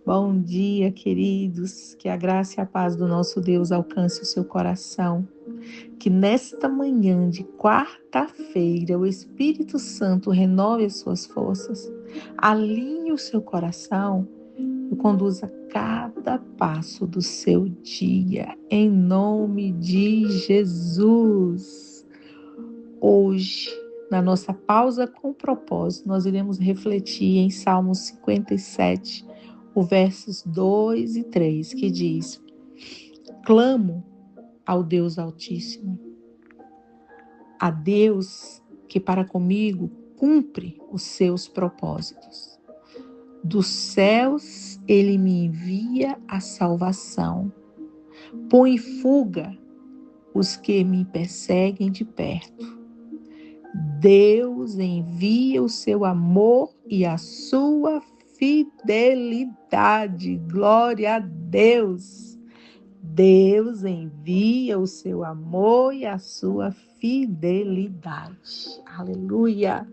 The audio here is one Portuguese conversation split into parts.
Bom dia, queridos. Que a graça e a paz do nosso Deus alcance o seu coração. Que nesta manhã de quarta-feira o Espírito Santo renove as suas forças, alinhe o seu coração e conduza cada passo do seu dia. Em nome de Jesus. Hoje, na nossa pausa com propósito, nós iremos refletir em Salmos 57, os versos 2 e 3, que diz: Clamo ao Deus Altíssimo, a Deus que para comigo cumpre os seus propósitos. Dos céus ele me envia a salvação, põe em fuga os que me perseguem de perto. Deus envia o seu amor e a sua fidelidade. Glória a Deus. Deus envia o seu amor e a sua fidelidade. Aleluia.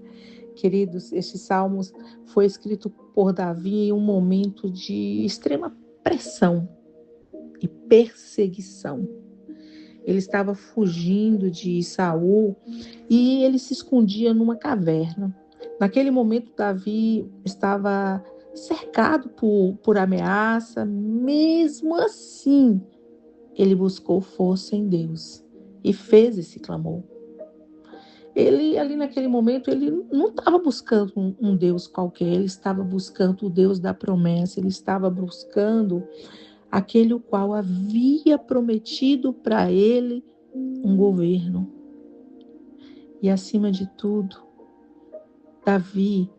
Queridos, este salmo foi escrito por Davi em um momento de extrema pressão e perseguição. Ele estava fugindo de Saul e ele se escondia numa caverna. Naquele momento, Davi estava cercado por ameaça. Mesmo assim, ele buscou força em Deus e fez esse clamor. Ele, ali naquele momento, ele não estava buscando um Deus qualquer, ele estava buscando o Deus da promessa, ele estava buscando aquele o qual havia prometido para ele um governo. E acima de tudo, Davi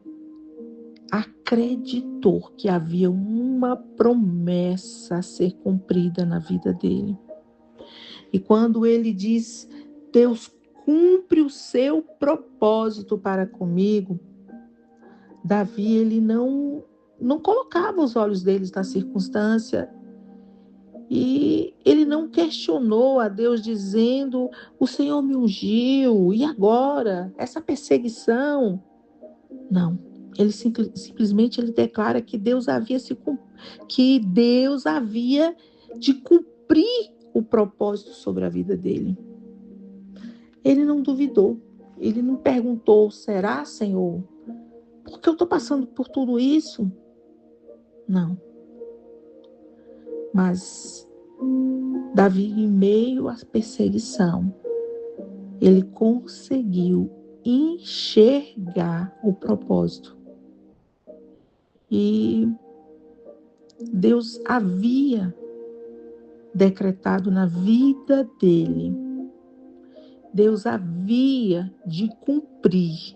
acreditou que havia uma promessa a ser cumprida na vida dele. E quando ele diz, Deus cumpre o seu propósito para comigo, Davi, ele não colocava os olhos dele na circunstância. E ele não questionou a Deus dizendo, o Senhor me ungiu, e agora? Essa perseguição? Não. Ele simplesmente ele declara que Deus havia de cumprir o propósito sobre a vida dele. Ele não duvidou. Ele não perguntou, será, Senhor? Por que eu estou passando por tudo isso? Não. Mas Davi, em meio à perseguição, ele conseguiu enxergar o propósito. E Deus havia decretado na vida dele, Deus havia de cumprir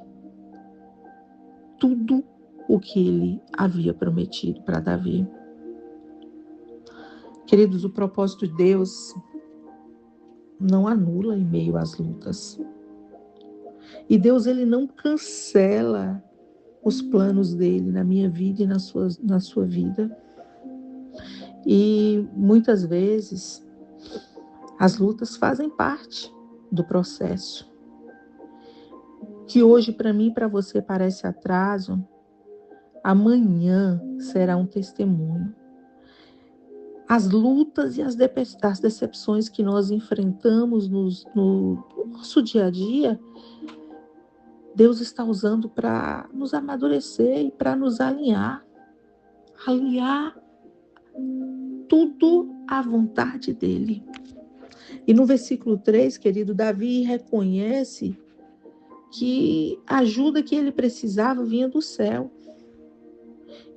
tudo o que ele havia prometido para Davi. Queridos, o propósito de Deus não anula em meio às lutas. E Deus, ele não cancela os planos dele na minha vida e na sua vida. E muitas vezes as lutas fazem parte do processo. Que hoje para mim e para você parece atraso, amanhã será um testemunho. As lutas e as decepções que nós enfrentamos no nosso dia a dia, Deus está usando para nos amadurecer e para nos alinhar tudo à vontade dele. E no versículo 3, querido, Davi reconhece que a ajuda que ele precisava vinha do céu.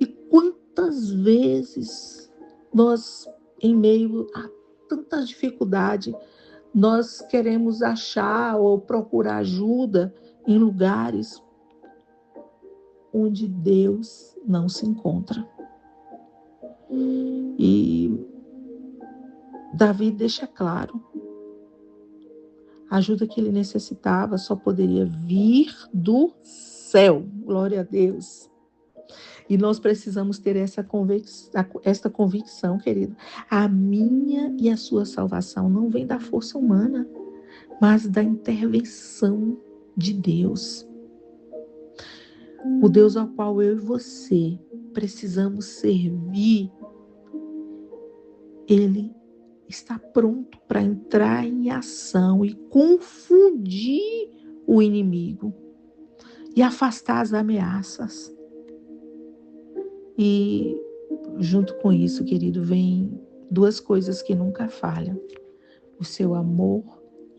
E quantas vezes nós, em meio a tanta dificuldade, nós queremos achar ou procurar ajuda em lugares onde Deus não se encontra. E Davi deixa claro, a ajuda que ele necessitava só poderia vir do céu. Glória a Deus. E nós precisamos ter esta convicção, querido. A minha e a sua salvação não vem da força humana, mas da intervenção de Deus. O Deus ao qual eu e você precisamos servir, Ele está pronto para entrar em ação e confundir o inimigo e afastar as ameaças. E junto com isso, querido, vem duas coisas que nunca falham: o seu amor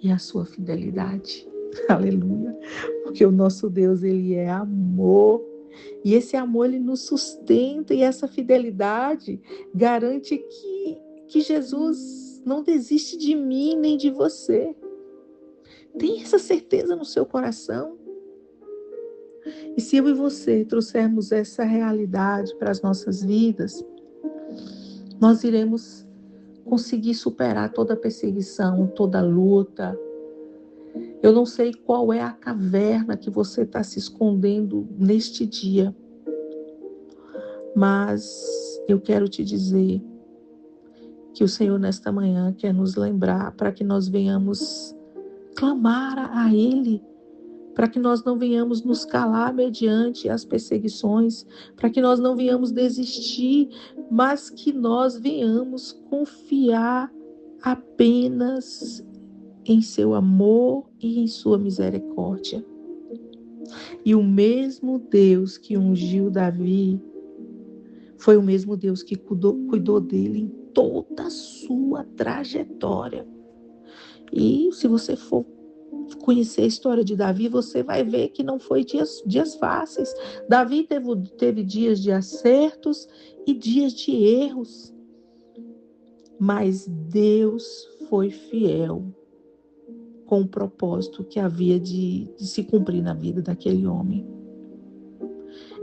e a sua fidelidade. Aleluia. Porque o nosso Deus, Ele é amor. E esse amor, Ele nos sustenta. E essa fidelidade garante que Jesus não desiste de mim nem de você. Tenha essa certeza no seu coração. E se eu e você trouxermos essa realidade para as nossas vidas, nós iremos conseguir superar toda a perseguição, toda a luta. Eu não sei qual é a caverna que você está se escondendo neste dia, mas eu quero te dizer que o Senhor nesta manhã quer nos lembrar para que nós venhamos clamar a Ele, para que nós não venhamos nos calar mediante as perseguições, para que nós não venhamos desistir, mas que nós venhamos confiar apenas em seu amor e em sua misericórdia. E o mesmo Deus que ungiu Davi foi o mesmo Deus que cuidou dele em toda a sua trajetória. E se você for conhecer a história de Davi, você vai ver que não foi dias fáceis. Davi teve dias de acertos e dias de erros. Mas Deus foi fiel com o propósito que havia de se cumprir na vida daquele homem.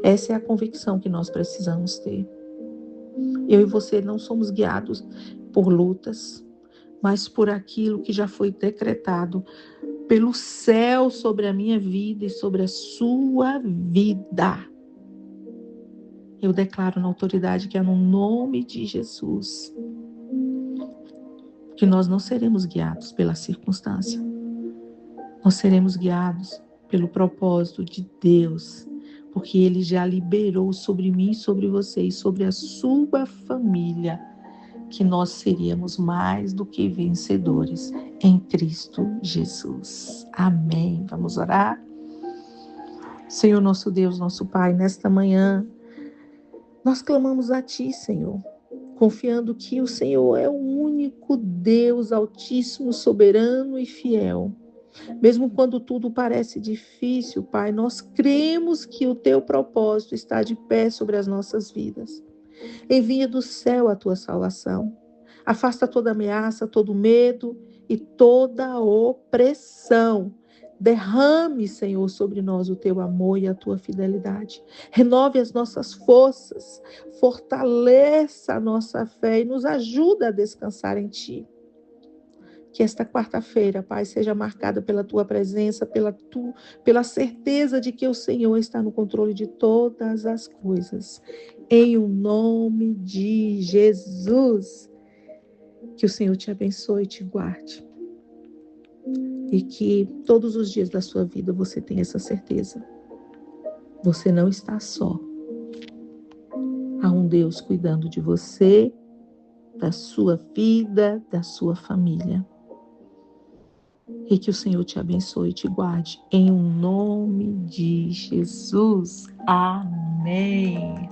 Essa é a convicção que nós precisamos ter. Eu e você não somos guiados por lutas, mas por aquilo que já foi decretado pelo céu sobre a minha vida e sobre a sua vida. Eu declaro na autoridade que é no nome de Jesus que nós não seremos guiados pela circunstância. Nós seremos guiados pelo propósito de Deus, porque Ele já liberou sobre mim, sobre você e sobre a sua família, que nós seríamos mais do que vencedores em Cristo Jesus. Amém. Vamos orar? Senhor nosso Deus, nosso Pai, nesta manhã, nós clamamos a Ti, Senhor, confiando que o Senhor é o único Deus altíssimo, soberano e fiel. Mesmo quando tudo parece difícil, Pai, nós cremos que o Teu propósito está de pé sobre as nossas vidas. Envia do céu a Tua salvação. Afasta toda ameaça, todo medo e toda opressão. Derrame, Senhor, sobre nós o Teu amor e a Tua fidelidade. Renove as nossas forças, fortaleça a nossa fé e nos ajuda a descansar em Ti. Que esta quarta-feira, Pai, seja marcada pela Tua presença, pela certeza de que o Senhor está no controle de todas as coisas. Em o nome de Jesus, que o Senhor te abençoe e te guarde. E que todos os dias da sua vida você tenha essa certeza. Você não está só. Há um Deus cuidando de você, da sua vida, da sua família. E que o Senhor te abençoe e te guarde. Em o nome de Jesus. Amém.